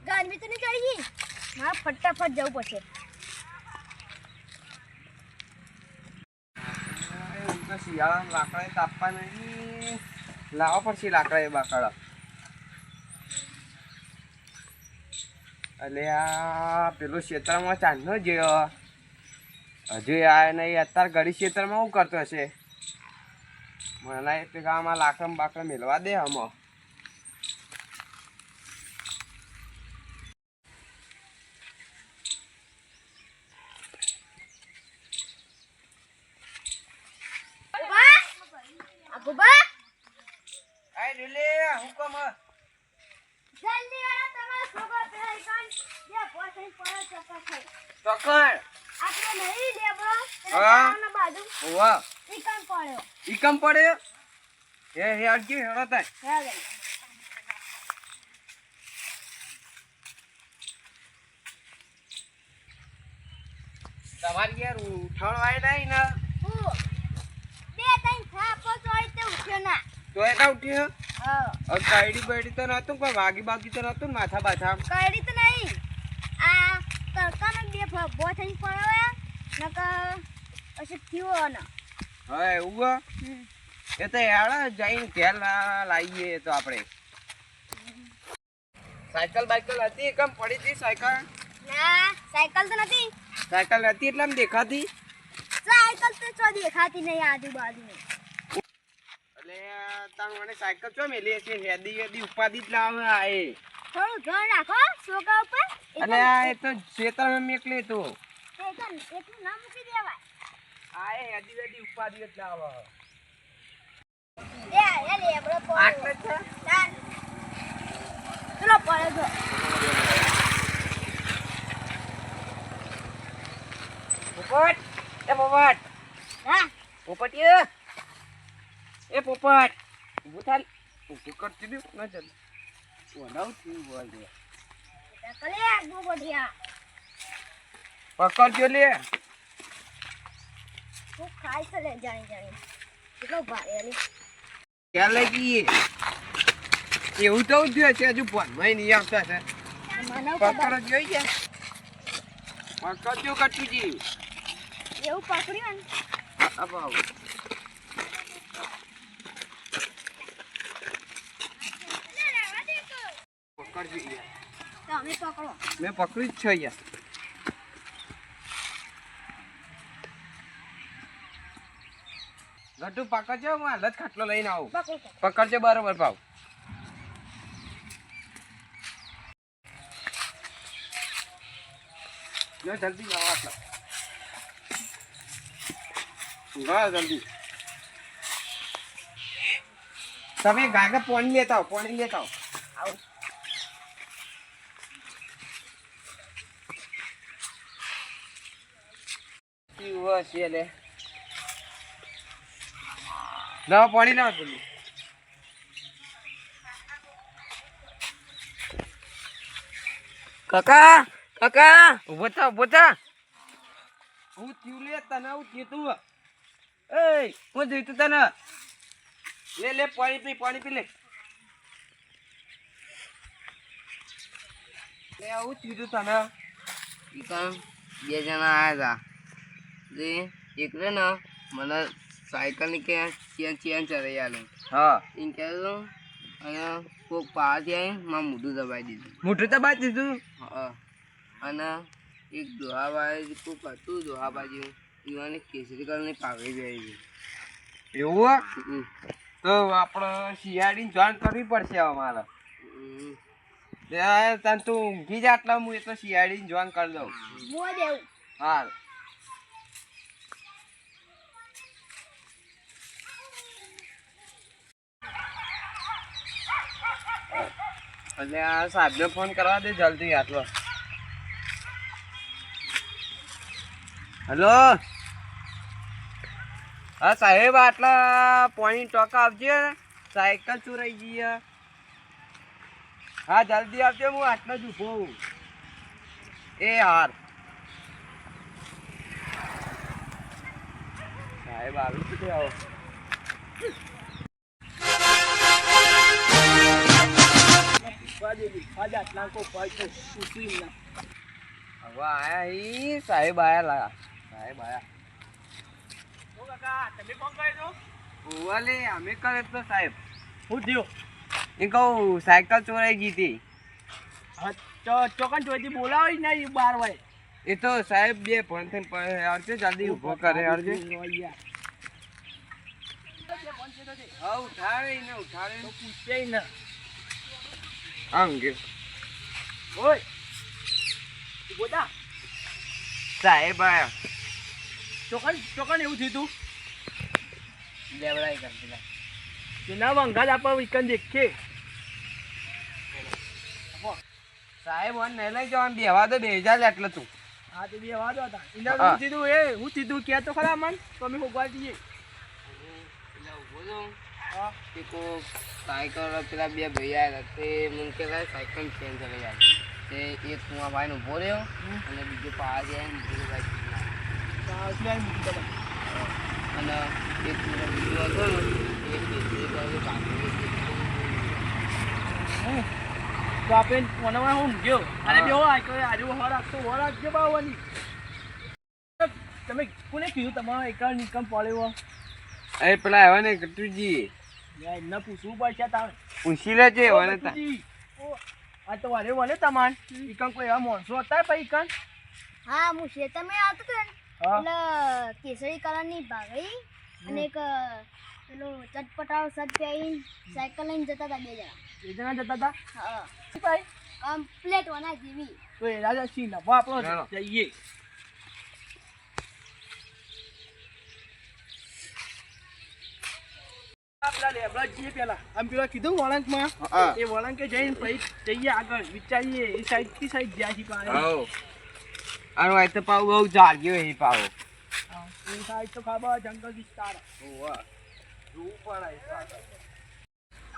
ગરમી તો નહીં ચડી ગઈ, મારે ફટાફટ જવું પડશે. શિયાળામાં લાકડા તાપવા નહીં, લાવવા પડશે લાકડા એ બાકડા. એટલે આ પેલું ક્ષેત્રમાં ચાંદનો ગયો હજુ આ નહીં, અત્યારે ઘડી ક્ષેત્રમાં શું કરતો હશે? મને એટલે કે આમાં લાકડા બાકડા મેળવા દે આમાં. ઈકમ પડ્યો હે અડજી હેડો થાય. તમારી યાર ઉઠાડવાય નહીં ને તો એના ઉઠ્યો. કાયડી બાયડી તો નતું, કોઈ વાગી બાગી તો નતું, માથા બાથા કાયડી તો નહીં. આ તડકામાં બે ભો થઈને પડ્યો નકર પછી થયો ને. હા એવું એ તો યાર જઈને ઘેર લાવીએ. તો આપણે સાયકલ બાયકલ હતી કેમ પડી હતી? સાયકલ ના, સાયકલ તો નથી. સાયકલ હતી એટલે આમ દેખાતી. સાયકલ તો ચો દેખાતી નહીં આજુબાજુ. એટલે તાર મને સાયકલ ચો મેલી છે? હેદી હેદી ઉપાધી જ લાવે આ એ. થોડું ધ્યાન રાખો છોકરા ઉપર. એટલે આ એ તો ખેતરમાં મેકલે તો એટલું ના મૂકી દેવાય. આ એ હેદી હેદી ઉપાધી જ લાવે. એ લેબડો પડ્યો. આટલે જ છે. ચાલ ચલો પડે જો. પોપટ એ પોપટ. હા પોપટ એ પોપટ ઊભું થાલ. ઊભું કરતી દઉં ના ચાલ વડાવ થયું બોલ દે. કલે આગો બઢિયા પકડજો લે. તું ખાઈ છે લે જાણી જાણી. કેટલો ભારે લે. ક્યાં લઈ ગઈ? એવું તો થયું છે હજુ ફોનમાં નહીં આવતા છે. પકડો જોઈ ગયા. પકડજો કટુજી. એવું પકડ્યું ને. અબાવ પકડજો યાર. તમે પકડો. મેં પકડી જ છે યાર. ગટુ પકડજો, હું હાલ જ ખાટલો લઈને આવું. પકડજો બરોબર ભાવ. જો જલ્દી આવો આટલા. ગા જલ્દી. તમે ગાગા પાણી લેતા આવો, પાણી લેતા આવો. આવો. કેવું હશે લે. લાવો પાણી લાવો જલ્દી. કાકા કાકા ઉભો થા ઉભો થા. હું થયું લે તને હું થયું તું? એ હું જોઈતું તને. લે લે પાણી પી લે. લે આવું થયું તને? બે જણા આવ્યા હતા. એકલે ને મને સાયકલ ની ચેન ચડાવી આલું. હા એમ કહેલું અને કોઈક પાવાથી આવી મારું મોઢું દબાઈ દીધું. મોઢું દબાઈ દીધું? હા. અને એક દોહાબાજી કોઈક હતું દોહાબાજી એવાને કેસરી કલરની પાઘડી પહેરી હતી. એવું? તો આપણે શિયાળીને જોઈન કરવી પડશે અમારે. તને તું ઊંઘી જા આટલા, હું એ તો શિયાળીને જોઈન કરી દઉં. મોં દેવું. હા એટલે આ સાહેબને ફોન કરવા દે જલ્દી આટલો. હેલો હા સાહેબ, આટલા પાણી ટોકા આપજે. સાયકલ ચોરાઈ ગઈ. હા જલ્દી આપજો, હું આટલો જ ઊભો હું. એ હાર સાહેબ આવી જ આવો. આજ આટલા કો ભાઈ તો પૂછ્યું ના હવે આયા ઈ સાહેબ આયા લા સાહેબ આયા ઓ કાકા તમે કોણ કહે છો ઓવાલે અમે કરે તો સાહેબ હું થયો એ કહું સાયકલ ચોરાઈ ગઈ હતી હા ચોકન ચોથી બોલાવી નહીં 12 વાગે એ તો સાહેબ બે ફોન થઈને પડે આવશે જલ્દી ઊભો કરે આવજે હા ઉઠાડે ને ઉઠાડે તો પૂછે ને અંગે ઓય બોડા સાહેબ આયા ચોકન એવું થયું તું લેવડાઈ કર પેલા તેના વંગાજ આપા વિકન દેખે સાહેબ મને નહીં લઈ જવાનું બેવા દે 2000 એટલે તું હા તે બે વાદો હતા એને હું કીધું કે તો ખરા મન તો અમે હોગવા દઈએ પેલા ઊભો છો હા કે કો સાયકલ પેલા બે ભાઈ આવ્યા હતા તે મને કે ભાઈ સાયકલ ચેન્જ કરી જાય તે એક હું આ ભાઈને ઊભો રહ્યો અને બીજો પાવા જાય ને બીજો ભાઈ સિલાઈ મૂકી દો અને એક બીજો હતો ને એ કેસરી કલરનું કાપડ તો આપણે મને હું ગયો અને બે હોય કે આજુ હો રાખજો બાવાની તમે કોને કીધું તમારો એકલ નિકમ પડ્યો એ પેલા આવ્યા ને કટુજી એમને પૂછવું પડશે તારે પૂછી લેજે એવાને તા આ તો વારે વાલે તમાર ઈકન કોઈ એવા માણસો હતા પછી ઈકન હા હું ખેતરમાં આવતો હતો ને હા એટલે કેસરી કલરની ભાગઈ અને એક પેલો ચટપટાવ શર્ટ પહેરીને સાયકલ લઈને જતા હતા 2 જણા એ જણા જતા હતા હા ભાઈ કમ્પ્લેટ વના જેવી તો એ રાજા સિંહ નભો આપણો ચાલો. જઈએ આપણા લેબડા જઈએ પેલા આમ પેલા કીધું વળાંકમાં હા. એ વળાંકે જઈને પછી જઈએ આગળ વિચારીએ એ સાઈડ થી સાઈડ જ્યાં છી પાણી હો આનો આ તો પાવ બહુ જાગ્યો એ પાવ એ સાઈડ તો ખબર જંગલ વિસ્તાર ઓવા જોવું પડે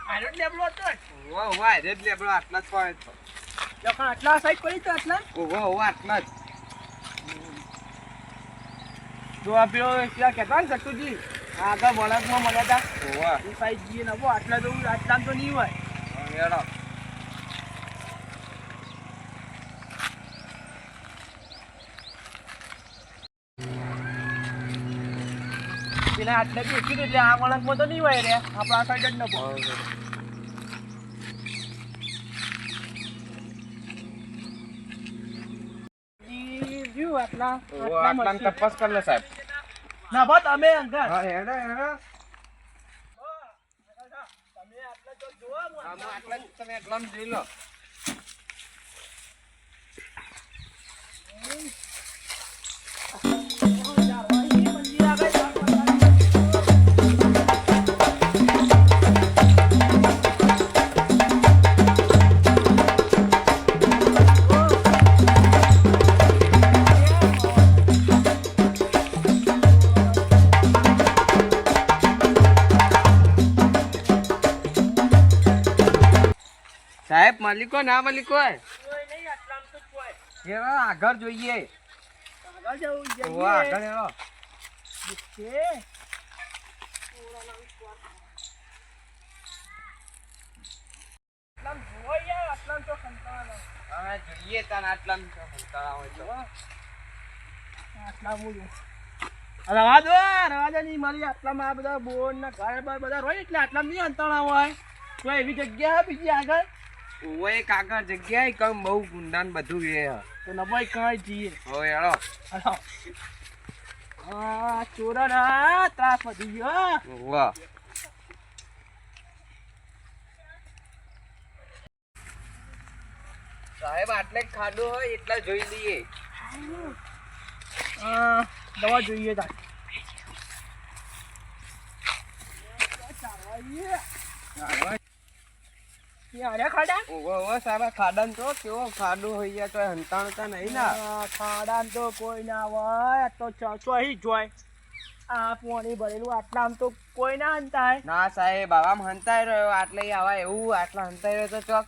આનો લેબડો હતો ઓવા ઓવા રે લેબડો આટલા જ પડે તો લખણ આટલા સાઈડ પડી તો આટલા ઓવા ઓવા આટલા જ જો આ પેલો ત્યાં કહેતા ને સટ્ટુજી આગળ વળાંકમાં મળ્યા હતા ઓવા એ સાઈડ જઈએ નવો આટલા તો આટલા તો નહીં હોય હેડો પેલા આટલે બેસી એટલે આ વળાંકમાં તો નહીં હોય રે આપણા સાઈડ જ નવો આટલા ઓવા આટલા તપાસ કર લે સાહેબ ના બસ અમે અંકલ હા હેડો હેડો તમે આટલા તો જોવા આમાં આટલા જ તમે આટલામાં જોઈ લો સાહેબ માલિકો ના માલિકો હેડો આગળ જોઈએ ઓવા આગળ હેડો હવે જોઈએ તાન આટલામાં તો કંટાળા હોય તો રવા દો નહીં મારી આટલામાં આ બધા બોર ના ઘર બાર બધા હોય એટલે આટલામાં નહીં અંતણા હોય તો એવી જગ્યા બીજી આગળ ઓવા એક આગળ જગ્યાએ કમ બહુ ગુંડાન બધું એ તો નભાઈ કઈ જઈએ હવે હેડો હલો આ ચોરા ના ત્રાસ વધી ગયો ઓવા સાહેબ આટલે ખાડો હોય એટલા જોઈ લઈએ દવા જોઈએ તાર ખાડા ઓવા સાહેબ ખાડાન તો કેવો ખાડો હોય યાર તો હંતાણતા નહીં ના ખાડા તો કોઈ ના હોય તો ચોહી જ હોય આ પાણી ભરેલું આટલા આમ તો કોઈ ના હંતાય ના સાહેબ આવામાં હંતાઈ રહ્યો આટલે આવા એવું આટલા હંતાઈ રહ્યો તો ચોક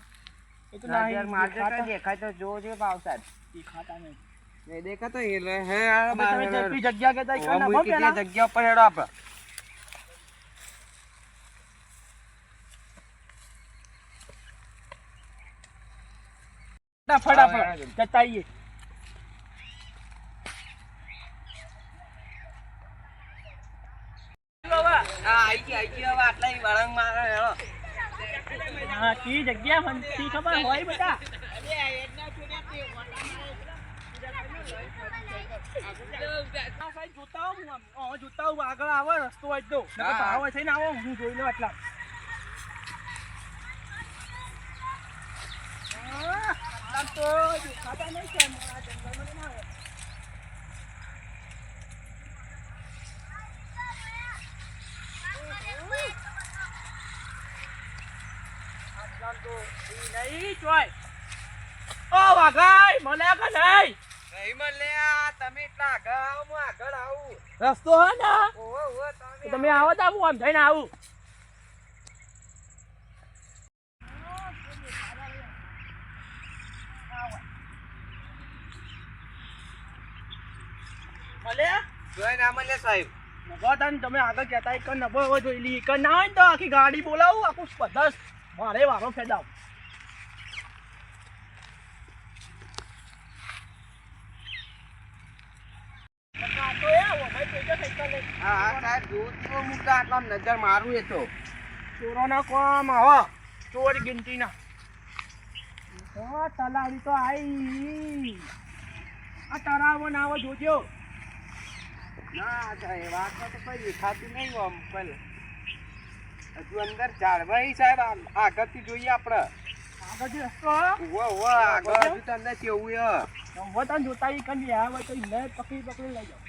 એ તો ના નહીં યાર માર્કેટ કઈ દેખાય તો જોજે ભાવ સાહેબ દેખાતા નહીં નહીં દેખાતો એટલે હે આ તમે જેટલી જગ્યા કહેતા એ ઓવા ના મૂકી પેલા દે જગ્યા ઉપર હેડો આપણે ફટાફટ જતા આવીએ. હા કી જગ્યા મનથી ખબર હોય બેટા. જોતા હું આગળ આવે રસ્તો હોય તો ભાવ થઈને આવો હું જોઈ લઉં આટલા. તો દેખાતા નહીં છે જંગલમાં ના આવે. નહીં ચોય. ઓ વાઘાઈ મને કે નહીં નહીં મળ્યા તમે એટલા આગળ આવો હું આગળ આવું. રસ્તો હે ને ઓહો તો તમે આવો તો હું આમ થઈને આવું. મળ્યા જોઈ ના મળે સાહેબ. ભગવાન તમે આગળ કહેતા એક નબો હવે જોઈ લી એક ના હોય ને તો આખી ગાડી બોલાવું આખું સ્પર્ધા મારે વારો ફેદાવ. હા સાહેબ જોવું તો હું તો આટલા નજર મારું એ તો. ચોરોના કોમ આવો ચોર ગિનતીના તલાવી તો આઈ આ તરાવો ના આવો જોજો. ના સાહેબ આટલા તો કઈ દેખાતું નહીં આમ પણ હજુ અંદર ઝાડવાઈ સાહેબ આગળથી જોઈએ આપણે. આગળ જે રસ્તો ઓહો આગળ હજુ તો અંદર કેવું હે. વતન જોતા ઈ કઈ આવે તો ઈને પકડી પકડી લઈ જાઓ.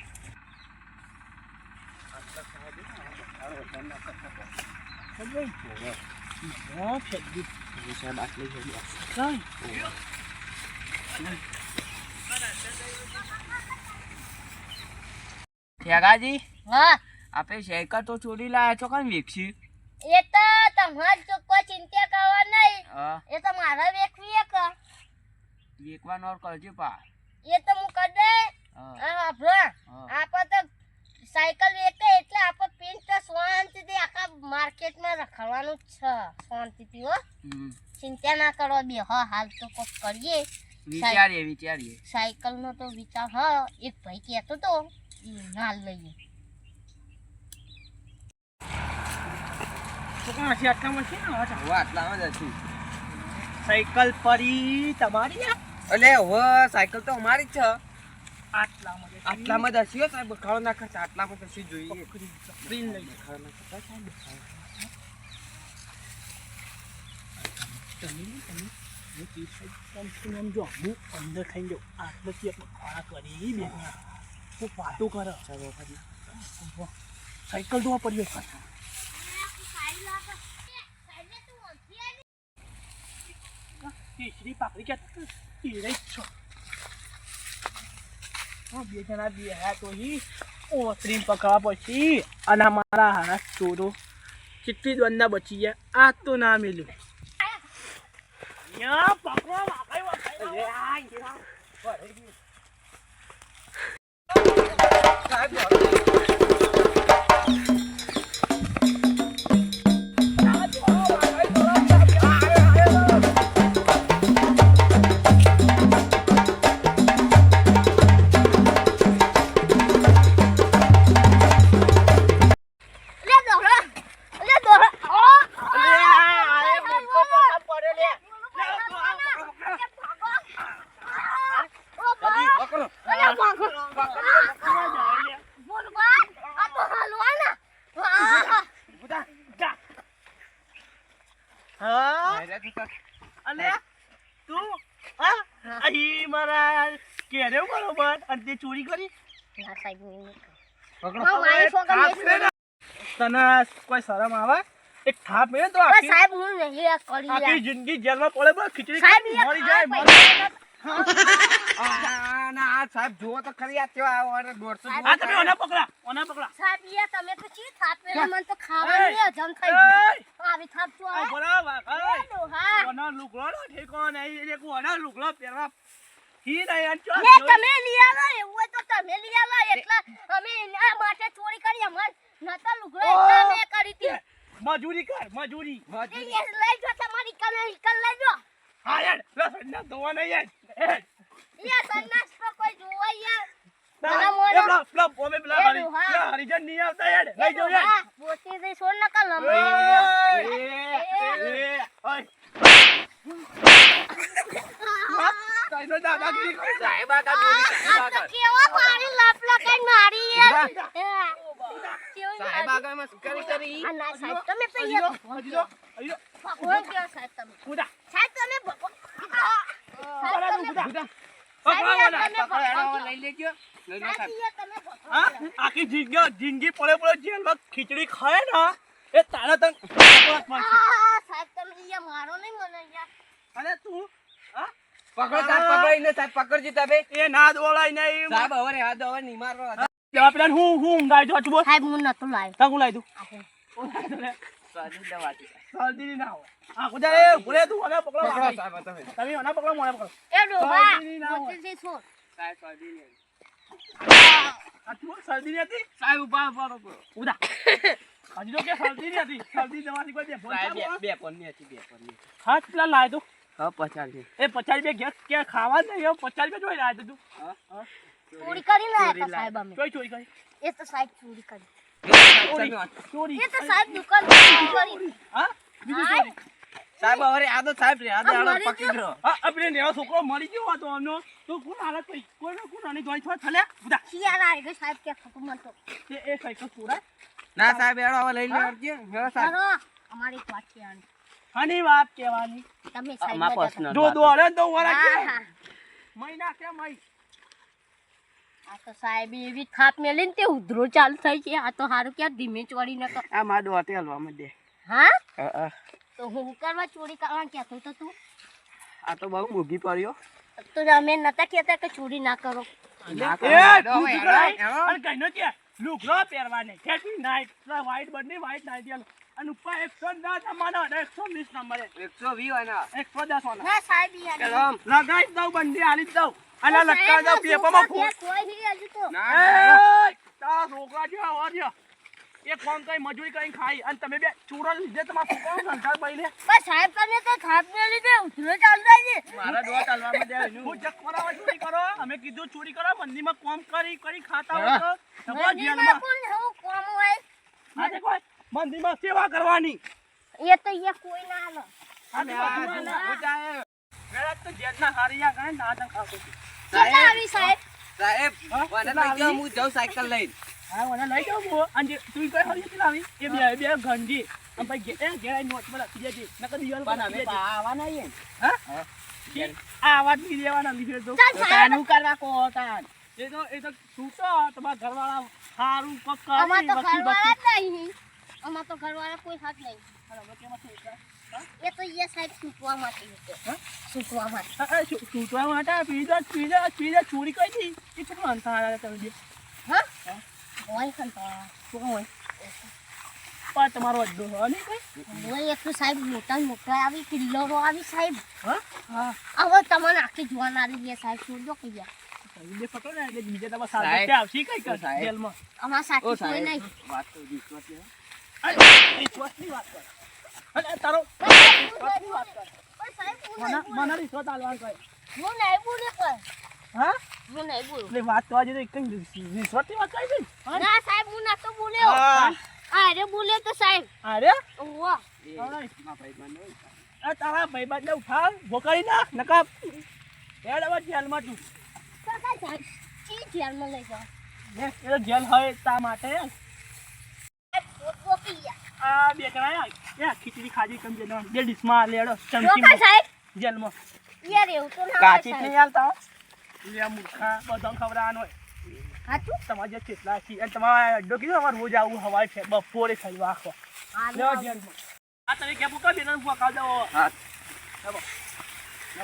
ઠેકાજી હા આપણે સાયકલ તો ચોરી લાયા છો કઈ વેચી? એ તો તમારે જો કોઈ ચિંતા કરવા નહીં. હા એ તો મારા વેખવી એક વેચવાનો ઓર કરજો પા. એ તો હું કરી દે. હા આપણો હા. આપણે તો સાયકલ વેચે એટલે આપણે પિન તો શાંતિથી આખા માર્કેટમાં રખડવાનું જ છે શાંતિથી હો. ચિંતા ના કરો બે હાલ તો કોક કરીએ. વિચારીએ સાયકલનો તો વિચાર હ એક ભાઈ કહેતો તો ઈ ના લઈએ. આટલામાં છે ને હવે આટલામાં જ હતી. સાયકલ પરી તમારી એટલે હવે સાયકલ તો અમારી જ છે. આટલામાં આટલામાં જ હશે હો સાહેબ. બખાડો ના કરશે આટલામાં તો શું જોઈએ. પ્રિન્ટ લઈ બખાડો ના કરતા સાહેબ બખાડો. તમે જો હું અંદર ખાઈ જાઉં આટલેથી આપણે ખોરાક કરી બે હું વાતો કરે સાયકલ તો પડ્યો તીસરી પાકડી ક્યાં તીરે જ છો. બે જણા બે હ્યા તો ઓતરીને પકડવા પછી અને મારા હાથ ચોરો કેટલી દંડા બચી ગયા આ તો ના મેલ્યું. પકડો અલે તું હા અહીં મારા કેરે બરોબર અને તે ચોરી કરી તને કોઈ શરમ આવે એક થાપ મેં તો આખી જિંદગી જેલમાં પડે બસ ખીચડી મરી જાય ના સાહેબ જુઓ તો ખરી આ કેવા 150. આ તમે ઓને પકડા સાહેબ તમે તો ચી થાપ પેલા મને તો ખાવાનું હજમ થઈ ગયું. આવી થાપ તો આ બરાબર હા ઓના લુગડો નો ઠેકો નહીં એક ઓના લુગડો પહેરવા હી નહીં આ ચો તમે લઈ આવો એવું હોય તો તમે લઈ આવો એટલે અમે એના માટે ચોરી કરી અમાર નતા લુગડો એટલે મે કરી હતી. મજૂરી કર મજૂરી એ લઈ જો તમારી કને લઈ જો હા યાર લે સંડાસ ધોવા નહીં યાર યાર સંડાસ તો કોઈ જોવાય યાર ના, મોના એ પેલા પોમે પેલા એ હરી- ડોહા. પેલા હરિજન નહીં આવતા યાર લઈ જાઓ યાર બોતી દે છોડ નકા લંબો ઓય કઈનો દાદાગીરી કરે સાહેબ આગળ બોલી સાહેબ આ તો આગળ કેવા મારી લપ લગાઈ મારી યાર કેવું સાહેબ આગળ માં સુકારી કરી આ ના સાહેબ તમે તો યાર ભગવાન કેવા સાહેબ તમે કુદા સાહેબ તમે ભગવાન સાહેબ તમે કુદા સાહેબ યાર તમે પકડો ભગવાન લઈ લેજો લઈ લો સાહેબ યાર તમે ભગવાન હા આખી જિંદગી પડે પડે જેલમાં ખીચડી ખાય ને એ તારા તન ભગવાન મળશે સાહેબ તમે યાર મારો નહીં મને યાર અને તું હા પકડો સાહેબ પકડીને સાહેબ પકડજો તમે એ ના દોડાય નહીં સાહેબ હવે હાથ હવે નહીં મારો જવા પેલા હું ઊંઘાઈ જો છું બોલ સાહેબ હું નતું લાવ્યો તાકું લાઈ દઉં સાદી દવાતી જલ્દી ના હોય હા કુદા એ ભૂલે તું મને પકડો પકડો સાહેબ તમે તમે મને પકડો મને પકડો એ ડોહા સાહેબ, ના હોય. બોતી દે છોડ સાહેબ સાદી ને આ તું શરદી નહીં હતી સાહેબ ઉભા ઉભા ઉદા હજી તો કે શરદી નહીં હતી શરદી દવાની કોઈ ફોન સાહેબ બે પન્ની હતી બે પન્ની હા પેલા લાય તો હા 50 એ 50 રૂપિયા ગેસ કે ખાવા જ નહીં 50 રૂપિયા જોઈ લાય તું હા ચોરી કરી લાયા હતા સાહેબ અમે ચોરી ચોરી કરી એ તો સાહેબ ચોરી કરી ચોરી એ તો સાહેબ દુકાન ચોરી કરી હા બીજું ચોરી સાહેબ હવે આ તો સાહેબ રે આ આ મરી પકડી ગયો. લો હા આપણે નેવો છોકરો મરી ગયો હતો અમનો તો કોણ હાલત પઈ કોઈ આની જોઈ છો થલે ઉદા શિયાળ આવી ગયો સાહેબ કે ખોટું મન તો એ સાયકલ પૂરા ના સાહેબ એડો હવે લઈ લો અરજી હવે સાહેબ ચાલો અમારી એક વાત છે આની. આની વાત કહેવાની તમે આમાં સાહેબ personal. જો દોડે તો વરા હા કે હા મહિના કે મહિ આ તો સાહેબ એવી થાપ મેલી ને તે ઉધરો ચાલુ થઈ છે આ તો હારું ક્યાં ધીમે ચોરી ન કર આ માડો હોતે હલવામાં દે હા તો હું કરવા ચોરી કરવા કહેતો તો તું આ તો બહુ મોઘી પડ્યો તો અમે નતા કહેતા કે ચોરી ના કરો ના કરો. એ હેડો, તું હેડો, કરાય હેડો. અને કઈનો કે લુગડો પહેરવાને ખેતી નાઈટ વ્હાઈટ બની વ્હાઈટ નાઈટ યાલો અને ઉપર 110 નંબર 120 નંબર 120 હોય ને 110 વાળા ના સાહેબ યાર ચલો. લગાઈ જ દઉં બંડી હાલી જ દઉં અને લટકા દઉં પેપરમાં ફૂલ કોઈ હી હજુ તો ના, ના. એ તારા છોકરા જે આવા રહ્યો એ કોમ કઈ મજૂરી કરીને ખાઈ અને તમે બે ચૂરો લીધે તમારા છોકરાનો સંસાર બઈને બસ સાહેબ તમે તો થાપ મેલી દે ઉધરો ચાલુ થાય છે મારા ડોહા ચાલવામાં દે એનું. હું ચેક કરાવવા ચોરી કરો અમે કીધું ચોરી કરો મંદીમાં કોમ કરી ખાતા હોય તો તમારા મંદિરમાં જેલમાં કોણ હું કોમ હોય આ દેખો મંદીમાં સેવા કરવાની એ તો અહીંયા કોઈ ના હાલો આ આ બધું જો, આના. હું જાય. મેળા તો જેલના હારિયા ગણે ના તને ખાતો કેટલા આવી સાહેબ સાહેબ હા? મને લઈ જાઓ, હું જાઉં સાયકલ લઈને હા મને લઈ જાઉં હું અને જે તું કઈ હરી કેટલા આવી એ બે ગંજી અને પછી ઘેરાઈ નોટ મને આપી દેજે નકર દિવાલ પર આપી દેજે આવવાના છીએ ને. હા આ વાત ની દેવાના લીધે તો ચાલ સાહેબ તાનું કરવા કહો તાન. એ તો છૂટો તમારા ઘરવાળા સારું પગ અમાર તો કરી ઘરવાળા જ નહીં અમાર તો ઘરવાળા કોઈ હાથ નહીં બરાબર કેમાં છે એટલા? એ તો અહીંયા સાહેબ સૂકવા માટે હતો હા? સૂકવા માટે હા, હા, છૂટવા માટે પીઝા ચોરી કરી હતી એ કેટલું અંતર આવ્યા તમે બે હા હા? હોય કંટાળા શું હોય પણ તમારો અડ્ડો હોય નહીં કઈ હોય એક તો સાહેબ મોટા ને મોટા આવી કિલ્લરો આવી સાહેબ હા હા હવે તમને આખી જોવા ના રહી સાહેબ છોડજો કઈ બે પકડો ને એટલે બીજા તમારા સાહેબ. સાહેબ આવશે કઈ કર સાહેબ. જેલમાં અમારા સાથે ઓ કોઈ સાહેબ નહીં વાત તો વિશ્વાસ છે. એ સ્વસ્થ વાત કર અને તારો પણ સાહેબ મને રિશ્વત આલવાનું કહે હું નહીં બોલે પણ હા હું નહીં બોલું એટલે વાત તો આજે એક રિશ્વતની વાત કરી હતી હા? ના સાહેબ હું નતો બોલ્યો હા. અરે બોલ્યો તો સાહેબ અરે ઓવા એ, હા. મારા ભાઈબંધ હોય. આ તારા ભાઈબંધને ઉઠાવ ભોકારી નાખ નકા હેડ હવે જેલમાં તું કાકા સાહેબ ચી જેલમાં લઈ જાઓ ને એ તો જેલ હોય તા માટે પોકી ગયા આ બે જણા એ ખીચડી ખાધી કમ જે બે ડીશમાં લેડો ચોખા ચમચી સાહેબ જેલમાં યાર એવું તો ના હોય કાચી જ સાહેબ નહીં હાલતા હો. લે મૂર્ખા બધાને ખવડાવવાનું હોય હાચું તમારે જે કેટલા છે અને તમારે અડ્ડો કીધો અમારે રોજ આવું હવાય છે બપોરે ખાઈ આખો લેવા જેલમાં આ તમે કેવું કરી દેવાનું પકાવ દો હા.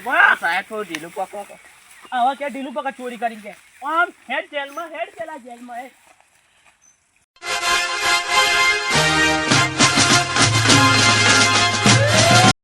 બોલા સાહેબ થોડું ઢીલું પકડો. હવે કે ઢીલું પકડ ચોરી કરીને કે આમ હેડ જેલમાં હેડ પેલા જેલમાં હેડ